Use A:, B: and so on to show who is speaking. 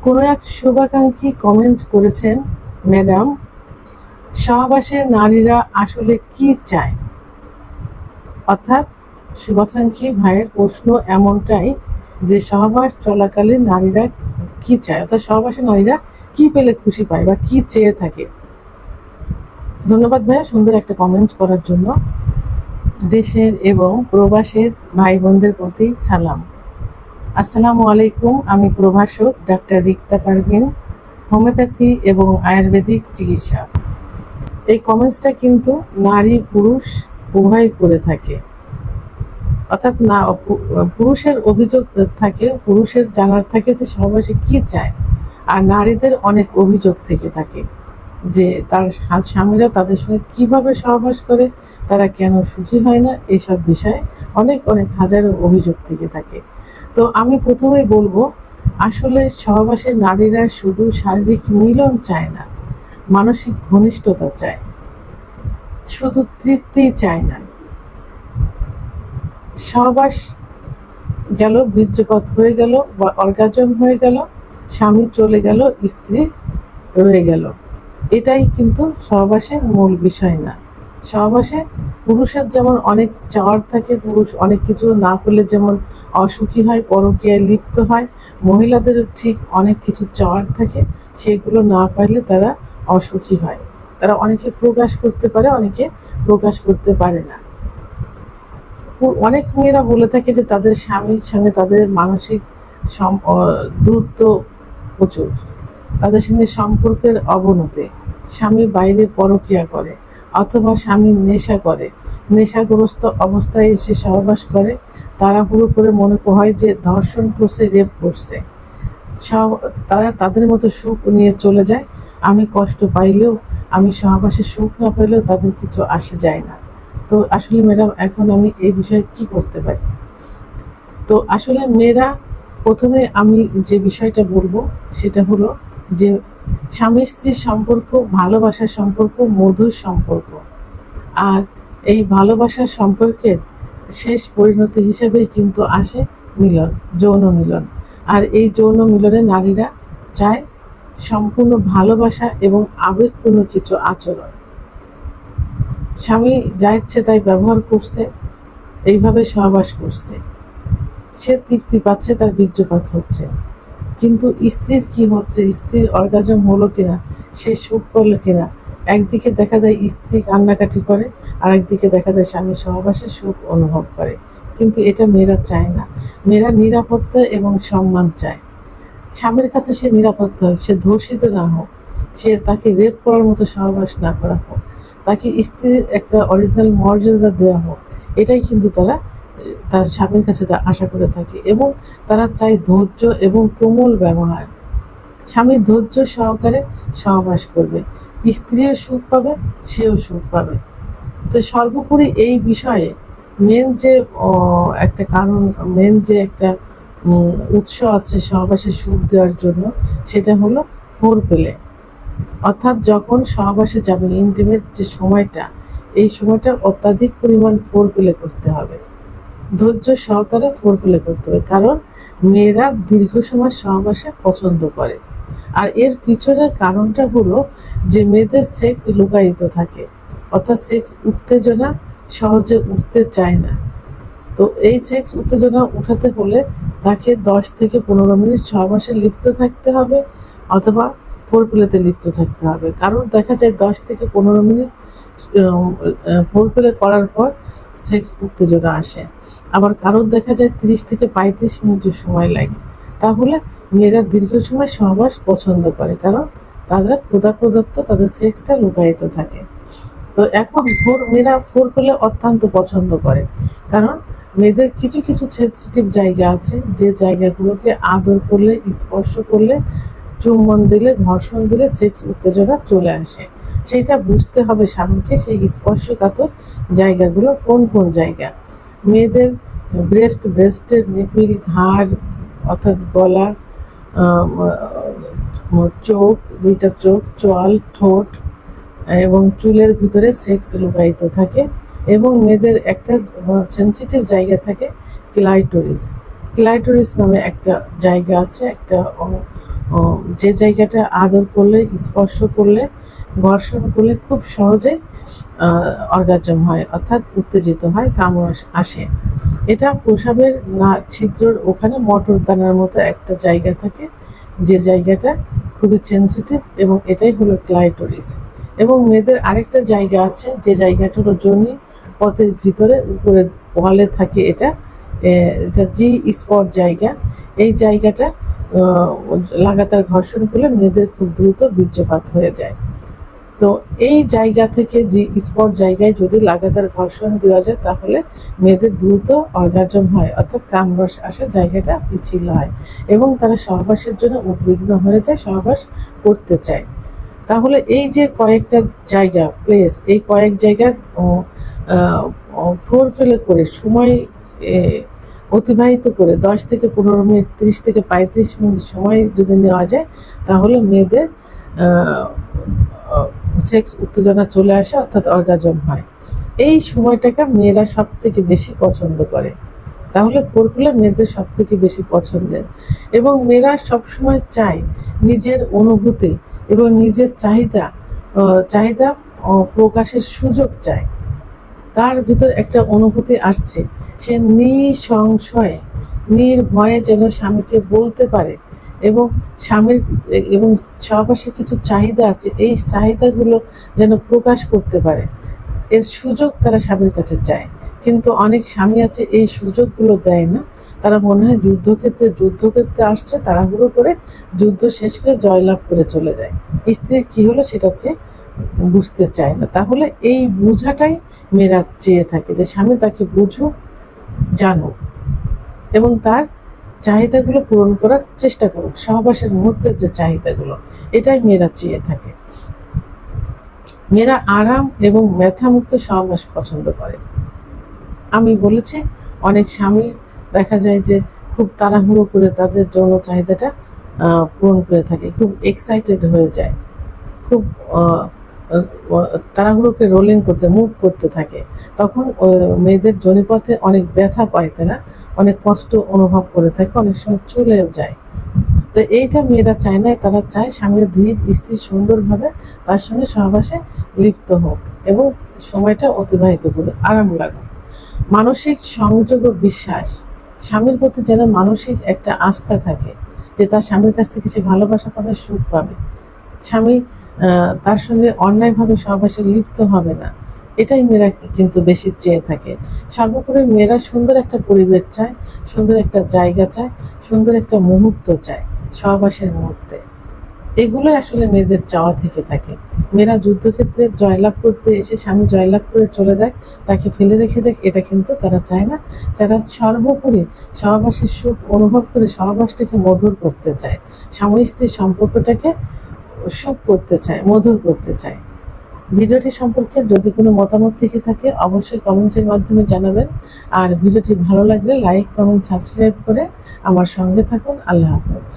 A: কোনো এক শুভাকাঙ্ক্ষী কমেন্ট করেছেন, ম্যাডাম, সহবাসে নারীরা আসলে কি চায়? অর্থাৎ শুভাকাঙ্ক্ষী ভাইয়ের প্রশ্ন এমনটাই যে সহবাস চলাকালে নারীরা কি চায়, অর্থাৎ সহবাসে নারীরা কি পেলে খুশি পায় বা কি চেয়ে থাকে। ধন্যবাদ ভাইয়া সুন্দর একটা কমেন্ট করার জন্য। দেশের এবং প্রবাসের ভাই বোনদের প্রতি সালাম। আসসালামু আলাইকুম। আমি প্রভাষক ডাক্তার রিক্তা পারভিন, হোমিওপ্যাথি এবং আয়ুর্বেদিক চিকিৎসা। এই কমেন্টসটা কিন্তু নারী পুরুষ উভয় করে থাকে, অর্থাৎ না পুরুষের অভিযোগ থাকে, পুরুষের জানার থাকে যে সহবাসে কি চায়, আর নারীদের অনেক অভিযোগ থেকে থাকে যে তার স্বামীরা তাদের সঙ্গে কিভাবে সহবাস করে, তারা কেন সুখী হয় না, এইসব বিষয়ে অনেক অনেক হাজারো অভিযোগ থেকে থাকে। তো আমি প্রথমেই বলবো, আসলে সহবাসে নারীরা শুধু শারীরিক মিলন চায় না, মানসিক ঘনিষ্ঠতা চায়, শুধু তৃপ্তি চায় না। সহবাস গেল, বীর্যপাত হয়ে গেল বা অর্গাজম হয়ে গেল, স্বামী চলে গেল, স্ত্রী রয়ে গেল, এটাই কিন্তু সহবাসের মূল বিষয় না। সহবাসে পুরুষের যেমন অনেক চাওয়ার থাকে, পুরুষ অনেক কিছু না করলে যেমন অসুখী হয়, পরকীয়ায় লিপ্ত হয়, মহিলাদেরও ঠিক অনেক কিছু চাওয়ার থাকে, সেগুলো না পাইলে তারা অসুখী হয়। তারা অনেকে প্রকাশ করতে পারে, অনেকে প্রকাশ করতে পারে না। অনেক মেয়েরা বলে থাকে যে তাদের স্বামীর সঙ্গে তাদের মানসিক দূরত্ব প্রচুর, তাদের সঙ্গে সম্পর্কের অবনতি, স্বামী বাইরে পরকীয়া করে অথবা স্বামী নেশা করে, নেশাগ্রস্ত অবস্থায় এসে সহবাস করে, তাড়াহুড়ো করে মনে হয় যে ধর্ষণ করছে, রেপ করছে, সব তারা তাদের মতো সুখ নিয়ে চলে যায়। আমি কষ্ট পাইলেও, আমি সহবাসে সুখ না পাইলেও তাদের কিছু আসে যায় না। তো আসলে ম্যাডাম, এখন আমি এই বিষয়ে কি করতে পারি? তো আসলে মেয়েরা, প্রথমে আমি যে বিষয়টা বলবো সেটা হলো যে স্বামী স্ত্রীর সম্পর্ক ভালোবাসার সম্পর্ক, মধুর সম্পর্ক, আর এই ভালোবাসার সম্পর্কের শেষ পরিণতি হিসেবেই কিন্তু আসে মিলন, যৌন মিলন। আর এই যৌন মিলনে নারীরা চায় সম্পূর্ণ ভালোবাসা এবং আবেগপূর্ণ কিছু আচরণ। স্বামী যা ইচ্ছে তাই ব্যবহার করছে, এইভাবে সহবাস করছে, সে তৃপ্তি পাচ্ছে, তার বীর্যপাত হচ্ছে, কিন্তু স্ত্রীর কি হচ্ছে, স্ত্রীর অর্গাজম হলো কিনা, সে সুখ করলো কিনা, একদিকে দেখা যায় স্ত্রী কান্নাকাটি করে, আর একদিকে দেখা যায় স্বামী সহবাসে সুখ অনুভব করে। কিন্তু এটা মেয়েরা চায় না। মেয়েরা নিরাপত্তা এবং সম্মান চায়। স্বামীর কাছে সে নিরাপত্তা হোক, সে ধর্ষিত না হোক, সে তাকে রেপ করার মতো সহবাস না করা হোক, তাকে স্ত্রীর একটা অরিজিনাল মর্যাদা দেওয়া হোক, এটাই কিন্তু তারা তার স্বামীর কাছে আশা করে থাকে। এবং তারা চায় ধৈর্য এবং কোমল ব্যবহার। স্বামী ধৈর্য সহকারে সহবাস করবে, স্ত্রীও সুখ পাবে, সেও সুখ পাবে। তো সর্বোপরি এই বিষয়ে মেন যে একটা কারণ, মেন যে একটা উৎস আছে সহবাসে সুখ দেওয়ার জন্য, সেটা হলো ফোর পেলে। অর্থাৎ যখন সহবাসে যাবে, ইন্টিমেট যে সময়টা, এই সময়টা অত্যাধিক পরিমাণ ফোর পেলে করতে হবে, ধৈর্য সহকারে ফোর প্লে করতে হবে। কারণ মেয়েরা দীর্ঘ সময় সহবাসে পছন্দ করে, আর এর পিছনের কারণটা হলো যে মেয়েদের সেক্স লুকায়িত থাকে, অর্থাৎ সেক্স উত্তেজনা সহজে উঠতে চায় না। তো এই সেক্স উত্তেজনা উঠাতে হলে তাকে 10 থেকে 15 মিনিট সহবাসে লিপ্ত থাকতে হবে, অথবা ফোর প্লেতে লিপ্ত থাকতে হবে। কারণ দেখা যায় 10 থেকে 15 মিনিট ফোর প্লে করার পর সেক্স উত্তেজনা আসে, আবার কারোর দেখা যায় 30 থেকে 35 মিনিটের সময় লাগে। তাহলে মেয়েরা দীর্ঘ সময় সহবাস পছন্দ করে, কারণ তারা প্রদত্ত তাদের সেক্সটা লুকায়িত থাকে। তো এখন মেয়েরা ফোর পেলে অত্যন্ত পছন্দ করে, কারণ মেয়েদের কিছু কিছু সেন্সিটিভ জায়গা আছে, যে জায়গাগুলোকে আদর করলে, স্পর্শ করলে, চুম্বন দিলে, ঘর্ষণ দিলে সেক্স উত্তেজনা চলে আসে। সেটা বুঝতে হবে স্বামীকে, সেই স্পর্শকাতর জায়গাগুলো কোন কোন জায়গা। মেয়েদের ব্রেস্টের নিপিল, ঘাড় অর্থাৎ গলা, চোখ, দুইটা চোখ, চোয়াল, ঠোঁট এবং চুলের ভিতরে সেক্স লুকায়িত থাকে। এবং মেয়েদের একটা সেন্সিটিভ জায়গা থাকে, ক্লাইটোরিস। ক্লাইটোরিস নামে একটা জায়গা আছে, একটা যে জায়গাটা আদর করলে, স্পর্শ করলে, ঘর্ষণ করলে খুব সহজে অর্গাজম হয়, অর্থাৎ উত্তেজিত হয়, কামড় আসে। এটা প্রসাবের ছিদ্রর ওখানে মটর দানার মতো একটা জায়গা থাকে, যে জায়গাটা খুবই সেন্সিটিভ, এবং এটাই হলো ক্লাইটোরিস। এবং মেয়েদের আরেকটা জায়গা আছে, যে জায়গাটা হলো যোনি পথের ভিতরে উপরে ওয়ালে থাকে, এটা জি স্পট জায়গা। এই জায়গাটা লাগাতার ঘর্ষণ করলে মেয়েদের খুব দ্রুত বীর্যপাত হয়ে যায়। তো এই জায়গা থেকে যে স্পট জায়গায় যদি লাগাতার ঘর্ষণ দেওয়া যায়, তাহলে মেয়েদের দ্রুত অর্গাজম হয়, অর্থাৎ কামরস আসে, জায়গাটা পিছিল হয় এবং তারা সহবাসের জন্য উদ্বিগ্ন হয়ে যায়, সহবাস করতে চায়। তাহলে এই যে কয়েকটা জায়গা প্লেস, এই কয়েক জায়গা ফোর ফেলে করে সময় অতিবাহিত করে 10 থেকে 15 মিনিট, 30 থেকে 35 মিনিট সময় যদি নেওয়া যায়, তাহলে মেয়েদের সেক্স উত্তেজনা চলে আসে, অর্থাৎ অর্গাজম হয়। এই সময়টাকে মেয়েরা সব থেকে বেশি পছন্দ করে। তাহলে ফোরপ্লে মেয়েদের সব থেকে বেশি পছন্দের, এবং মেয়েরা সবসময় চায় নিজের অনুভূতি এবং নিজের চাহিদা প্রকাশের সুযোগ চায়। তার ভিতর একটা অনুভূতি আসছে, সে নিঃসংশয়ে নির্ভয়ে যেন স্বামীকে বলতে পারে, এবং স্বামীর এবং সহবাসের কিছু চাহিদা আছে, এই চাহিদাগুলো যেন প্রকাশ করতে পারে, এর সুযোগ তারা স্বামীর কাছে চায়। কিন্তু অনেক স্বামী আছে এই সুযোগগুলো দেয় না। তারা মনে হয় যুদ্ধক্ষেত্রে আসছে, তাড়াহুড়ো করে যুদ্ধ শেষ করে জয়লাভ করে চলে যায়। স্ত্রীর কি হলো সেটা বুঝতে চায় না। তাহলে এই বোঝাটাই মেয়েরা চেয়ে থাকে, যে স্বামী তাকে বুঝুক, জানুক এবং তার চাহিদাগুলো পূরণ করার চেষ্টা করুক, সহবাসের মুহূর্তের যে চাহিদাগুলো, এটাই মেয়েরা চেয়ে থাকে। মেয়েরা আরাম এবং ব্যথামুক্ত সহবাস পছন্দ করে। আমি বলেছি, অনেক স্বামী দেখা যায় যে খুব তাড়াহুড়ো করে তাদের যৌন চাহিদাটা পূরণ করে থাকে, খুব এক্সাইটেড হয়ে যায়, খুব তাড়াহুড়োকে রোলিং করতে, মুভ করতে থাকে। তখন মেয়েদের যোনিপথে অনেক ব্যথা পায়, তারা অনেক কষ্ট অনুভব করে থাকে, অনেক সময় চলেও যায়। তো এইটা মেয়েরা চায় না, তারা চায় স্বামীর ধীর স্ত্রী সুন্দরভাবে তার সঙ্গে সহবাসে লিপ্ত হোক এবং সময়টা অতিবাহিত করুক, আরাম লাগুক। মানসিক সংযোগ ও বিশ্বাস, স্বামীর প্রতি যেন মানসিক একটা আস্থা থাকে, যে তার স্বামীর কাছ থেকে সে ভালোবাসা পাবে, সুখ পাবে, স্বামী তার সঙ্গে অন্যায়ভাবে সহবাসে লিপ্ত হবে না, এটাই মেয়েরা কিন্তু বেশি চেয়ে থাকে। সর্বোপরি মেয়েরা সুন্দর একটা পরিবেশ চায়, সুন্দর একটা জায়গা চায়, সুন্দর একটা মুহূর্ত চায় সহবাসের মুহূর্তে। এগুলোই আসলে মেয়েদের চাওয়া থেকে থাকে। মেয়েরা যুদ্ধক্ষেত্রে জয়লাভ করতে এসে স্বামী জয়লাভ করে চলে যায়, তাকে ফেলে রেখে যায়, এটা কিন্তু তারা চায় না। যারা সর্বোপরি সহবাসের সুখ অনুভব করে সহবাসটাকে মধুর করতে চায়, স্বামী স্ত্রীর সম্পর্কটাকে সুখ করতে চায়, মধুর করতে চায়। ভিডিওটি সম্পর্কে যদি কোনো মতামত থেকে থাকে, অবশ্যই কমেন্টসের মাধ্যমে জানাবেন। আর ভিডিওটি ভালো লাগলে লাইক, কমেন্ট, সাবস্ক্রাইব করে আমার সঙ্গে থাকুন। আল্লাহ হাফেজ।